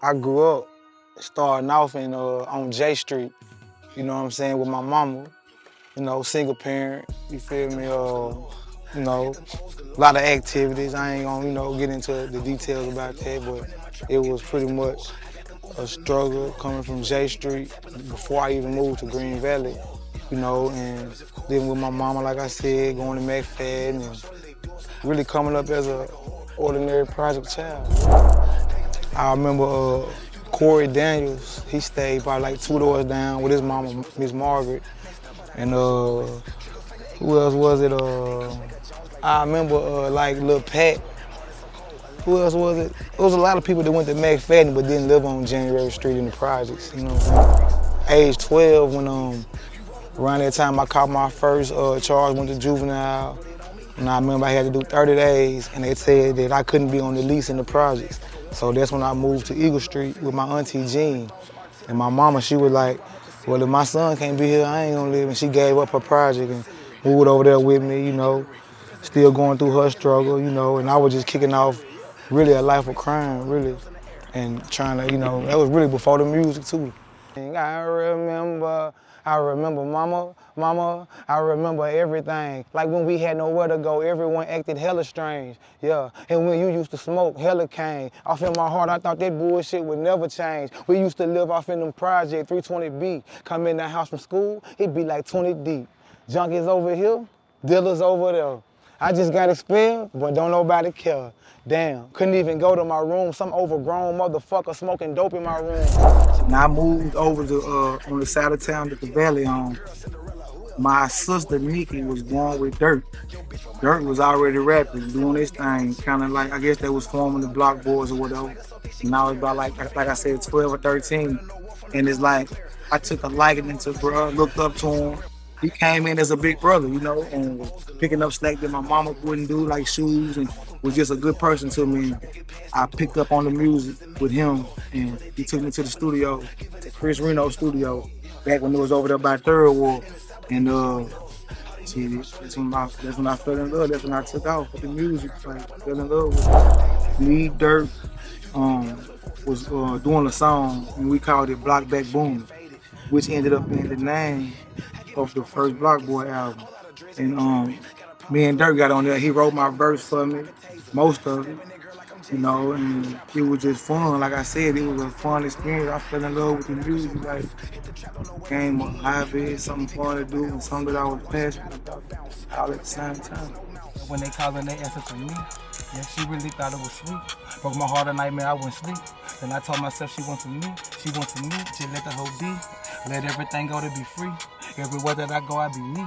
I grew up starting off in on J Street, you know what I'm saying, with my mama, you know, single parent, you feel me? You know, a lot of activities. I ain't gonna, you know, get into the details about that, but it was pretty much a struggle coming from J Street before I even moved to Green Valley, you know, and living with my mama, like I said, going to McFadden and really coming up as a ordinary project child. I remember Corey Daniels, he stayed probably like 2 doors down with his mama, Miss Margaret. And who else was it? I remember like Lil Pat. Who else was it? There was a lot of people that went to McFadden but didn't live on January Street in the projects, you know what I'm saying? Age 12 when around that time I caught my first charge, went to juvenile. And I remember I had to do 30 days and they said that I couldn't be on the lease in the projects. So that's when I moved to Eagle Street with my auntie Jean. And my mama, she was like, well, if my son can't be here, I ain't gonna live. And she gave up her project and moved over there with me, you know, still going through her struggle, you know, and I was just kicking off really a life of crime, really, and trying to, you know, that was really before the music too. And I remember mama, I remember everything. Like when we had nowhere to go, everyone acted hella strange, yeah. And when you used to smoke, hella cane. Off in my heart, I thought that bullshit would never change. We used to live off in them project 320B. Come in the house from school, it'd be like 20 deep. Junkies over here, dealers over there. I just got expelled, but don't nobody care. Damn, couldn't even go to my room. Some overgrown motherfucker smoking dope in my room. Now I moved over to on the side of town at the Valley. My sister Nikki was born with Dirt. Dirt was already rapping, doing this thing, kind of like, I guess they was forming the block boys or whatever. And I was about like I said, 12 or 13. And it's like, I took a liking to bro, looked up to him. He came in as a big brother, you know, and was picking up slack that my mama wouldn't do, like shoes, and was just a good person to me. I picked up on the music with him, and he took me to the studio, to Chris Reno's studio, back when it was over there by Third Ward. And that's when I fell in love. That's when I took off with the music, like fell in love with it. Me, Dirt, was doing a song, and we called it Block Back Boom, which ended up being the name of the first Block Boy album. And me and Dirk got on there. He wrote my verse for me, most of it, you know, and it was just fun. Like I said, it was a fun experience. I fell in love with the music, like became a hobby, something fun to do, and something that I was passionate about all at the same time. When they calling their answer for me, yeah, she really thought it was sweet. Broke my heart a nightmare, I wouldn't sleep. Then I told myself she wants me, just let the hoe be. Let everything go to be free. Everywhere that I go, I be me.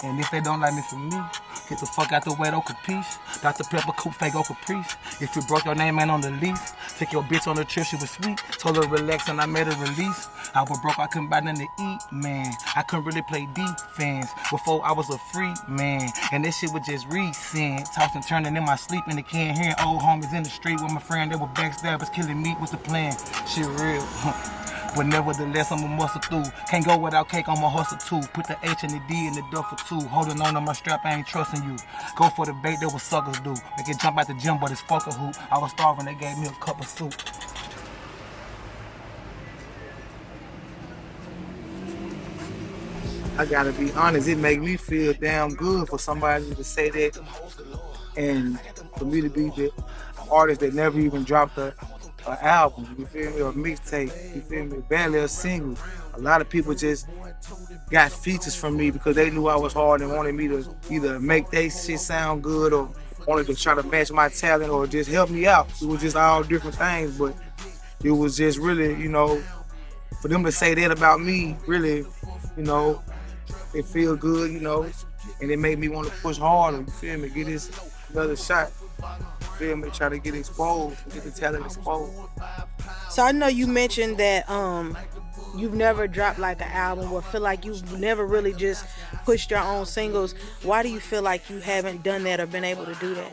And if they don't like me for me, get the fuck out the way, though, capiche. Dr. Pepper, Coupe, Fago, Caprice. If you broke, your name ain't on the lease. Take your bitch on the trip, she was sweet. Told her relax and I made her release. I was broke, I couldn't buy nothing to eat, man. I couldn't really play defense before I was a free man. And this shit was just recent. Tossing, turning in my sleep and they can't hear old homies in the street with my friend. They were backstabbers, killing me. What's the plan? Shit real. But nevertheless, I'ma muscle through. Can't go without cake, I'ma hustle too. Put the H and the D in the duffel too. Holding on to my strap, I ain't trusting you. Go for the bait, that what suckers do. Make it jump out the gym, but it's fucker hoop. I was starving, they gave me a cup of soup. I gotta be honest, it make me feel damn good for somebody to say that, and for me to be the artist that never even dropped an album, you feel me, or a mixtape, you feel me, barely a single. A lot of people just got features from me because they knew I was hard and wanted me to either make their shit sound good or wanted to try to match my talent or just help me out. It was just all different things, but it was just really, you know, for them to say that about me, really, you know, it feel good, you know, and it made me want to push harder, you feel me, get this another shot, you feel me, try to get exposed, get the talent exposed. So I know you mentioned that you've never dropped like an album or feel like you've never really just pushed your own singles. Why do you feel like you haven't done that or been able to do that?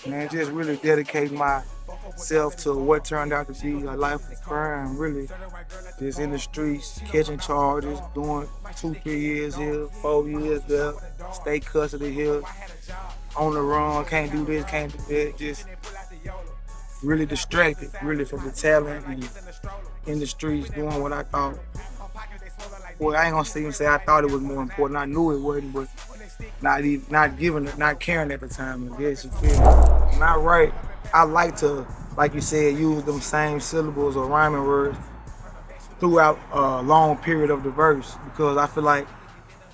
Man, just really dedicate myself to what turned out to be a life of crime, really. Just in the streets, catching charges, doing 2-3 years here, 4 years there, state custody here, on the run, can't do this, can't do that, really distracted, really from the talent and in the streets doing what I thought. Well, I ain't gonna even say I thought it was more important. I knew it wasn't, but not giving it, not caring at the time. I guess you feel me. When I write, I like to, like you said, use them same syllables or rhyming words throughout a long period of the verse because I feel like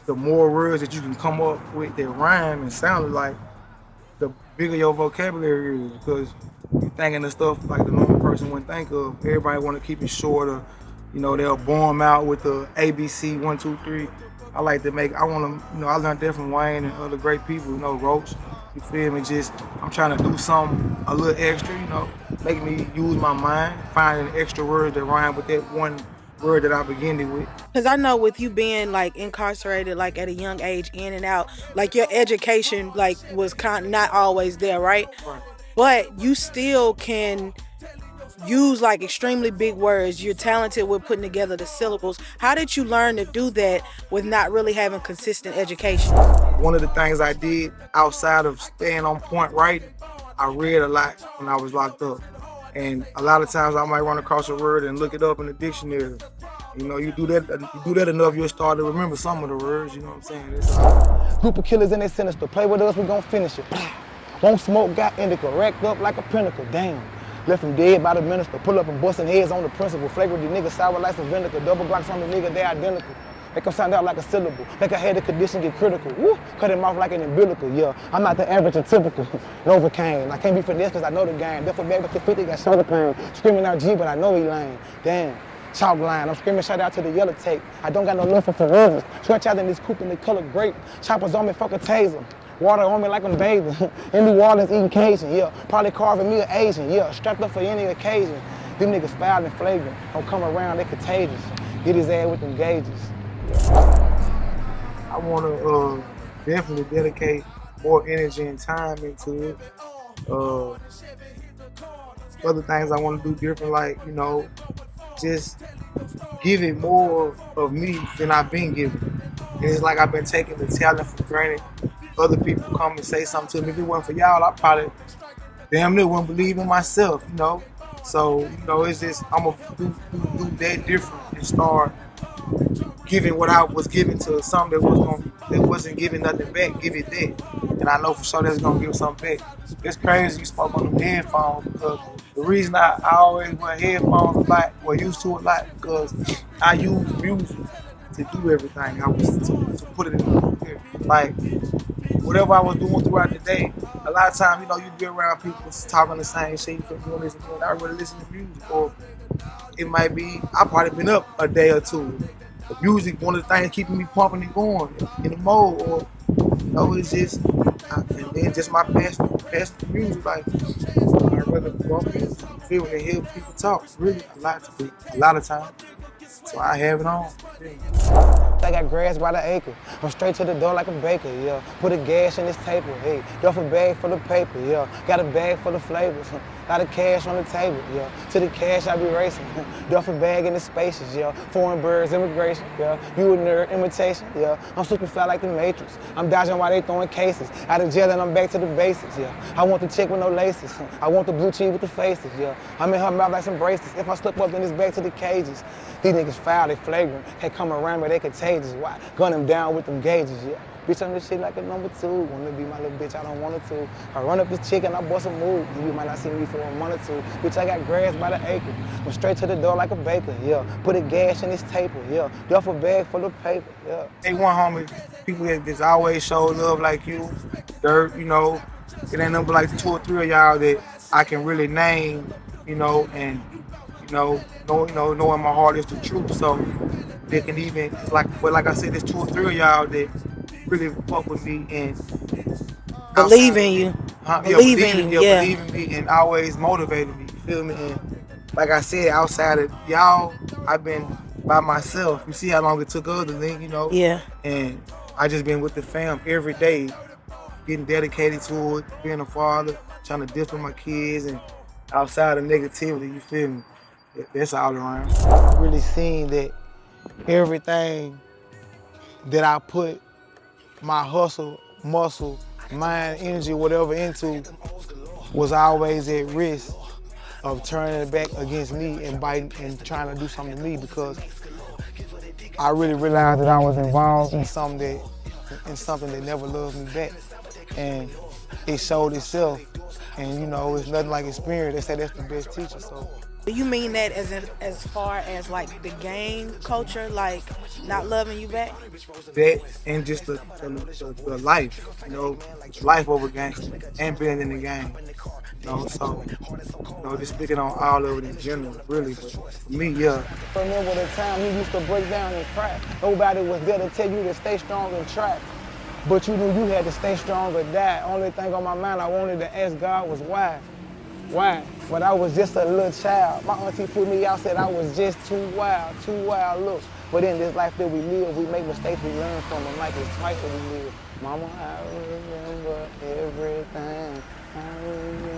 the more words that you can come up with that rhyme and sound like, the bigger your vocabulary is because you thinking of stuff like the normal person wouldn't think of. Everybody want to keep it shorter. You know, they'll bomb them out with the ABC 1, 2, 3. I like to make. I want to. You know, I learned that from Wayne and other great people. You know, Roach. You feel me? Just I'm trying to do something a little extra. You know, make me use my mind, finding extra words that rhyme with that one word that I began it with. Because I know with you being like incarcerated, like at a young age, in and out, like your education like was not always there, right? Right. But you still can use like extremely big words. You're talented with putting together the syllables. How did you learn to do that with not really having consistent education? One of the things I did outside of staying on point writing, I read a lot when I was locked up. And a lot of times I might run across a word and look it up in the dictionary. You know, you do that enough, you'll start to remember some of the words, you know what I'm saying? That's all. Group of killers in their sinister. Play with us, we gon' finish it. Won't smoke, got indica, racked up like a pinnacle. Damn. Left him dead by the minister. Pull up and busting heads on the principal. Flagrant the nigga sour like some vinegar. Double Glocks on the nigga, they identical. Make him sound out like a syllable. Make a head of condition get critical. Woo! Cut him off like an umbilical. Yeah, I'm not the average and typical. Novocaine. I can't be finessed cause I know the game. Therefore, back with the 50 got shoulder pain. Screaming out G, but I know he lame. Damn. Chalk line, I'm screaming shout out to the yellow tape. I don't got no love for forever. Stretch out in this coupe in the color grape. Choppers on me, fuck a taser. Water on me like I'm bathing. In New Orleans eating Cajun, yeah. Probably carving me an Asian, yeah. Strapped up for any occasion. Them niggas foul and flagrant. Don't come around, they contagious. Get his ass with them gauges. I want to definitely dedicate more energy and time into it. Other things I want to do different, like, you know, just give it more of me than I've been given. And it's like I've been taking the talent for granted. Other people come and say something to me. If it wasn't for y'all, I probably damn near wouldn't believe in myself, you know. So, you know, it's just I'm gonna do that different and start giving what I was giving to something that wasn't giving nothing back. Give it that, and I know for sure that's gonna give something back. It's crazy you spoke on them headphones because the reason I always wear headphones a lot, or used to a lot, because I use music to do everything. I was to put it in here. Like whatever I was doing throughout the day, a lot of times, you know, you'd be around people talking the same shit, you feel doing this and doing that. I really listen to music, or it might be I probably been up a day or two. The music, one of the things keeping me pumping and going in the mode, or you know, it's just and then just my passion for music. Like I'd rather bump it, feel and hear people talk. Really, a lot of times. So I have it on. I got grass by the acre. I'm straight to the door like a baker, yeah. Put a gas in this table, hey. Duffel bag full of paper, yeah. Got a bag full of flavors. Lot of cash on the table, yeah. To the cash I be racing. Duffel bag in the spaces, yeah. Foreign birds, immigration, yeah. You a nerd, imitation, yeah. I'm super fly like the Matrix. I'm dodging while they throwing cases. Out of jail and I'm back to the basics, yeah. I want the chick with no laces. I want the blue cheese with the faces, yeah. I'm in her mouth like some bracelets. If I slip up, then it's back to the cages. These niggas foul, they flagrant. Can't come around me, they contagious. Why? Gun them down with them gauges, yeah. Bitch, I'm this shit like a number 2. Wanna be my little bitch, I don't want her to. I run up this chick and I bust a move. You might not see me for a month or two. Bitch, I got grass by the acre. I'm straight to the door like a baker, yeah. Put a gas in this taper, yeah. Duffel bag full of paper, yeah. Hey, one homie, people that just always show love like you, Dirt, you know. It ain't nothing but like 2 or 3 of y'all that I can really name, you know, and know in my heart is the truth. So they can even like I said, there's 2 or 3 of y'all that really fuck with me and Believe in you. Believe in you, yeah. Believe in me and always motivated me. You feel me? And like I said, outside of y'all, I've been by myself. You see how long it took other than, you know? Yeah. And I just been with the fam every day, getting dedicated to it, being a father, trying to discipline my kids, and outside of negativity, you feel me? That's all around. I really seen that everything that I put my hustle, muscle, mind, energy, whatever into was always at risk of turning it back against me and biting and trying to do something to me, because I really realized that I was involved in something that never loved me back. And it showed itself. And you know, it's nothing like experience. They say that's the best teacher. So Do you mean that as far as like the gang culture, like not loving you back? that and just the life, you know, life over game and being in the game. You know, so just speaking on all of it in general, really. But for me, yeah. I remember the time he used to break down and cry. Nobody was there to tell you to stay strong and try. But you knew you had to stay strong or die. Only thing on my mind I wanted to ask God was why? Why? But I was just a little child. My auntie put me out, said I was just too wild, look. But in this life that we live, we make mistakes, we learn from them, like it's twice that we live. Mama, I remember everything. I remember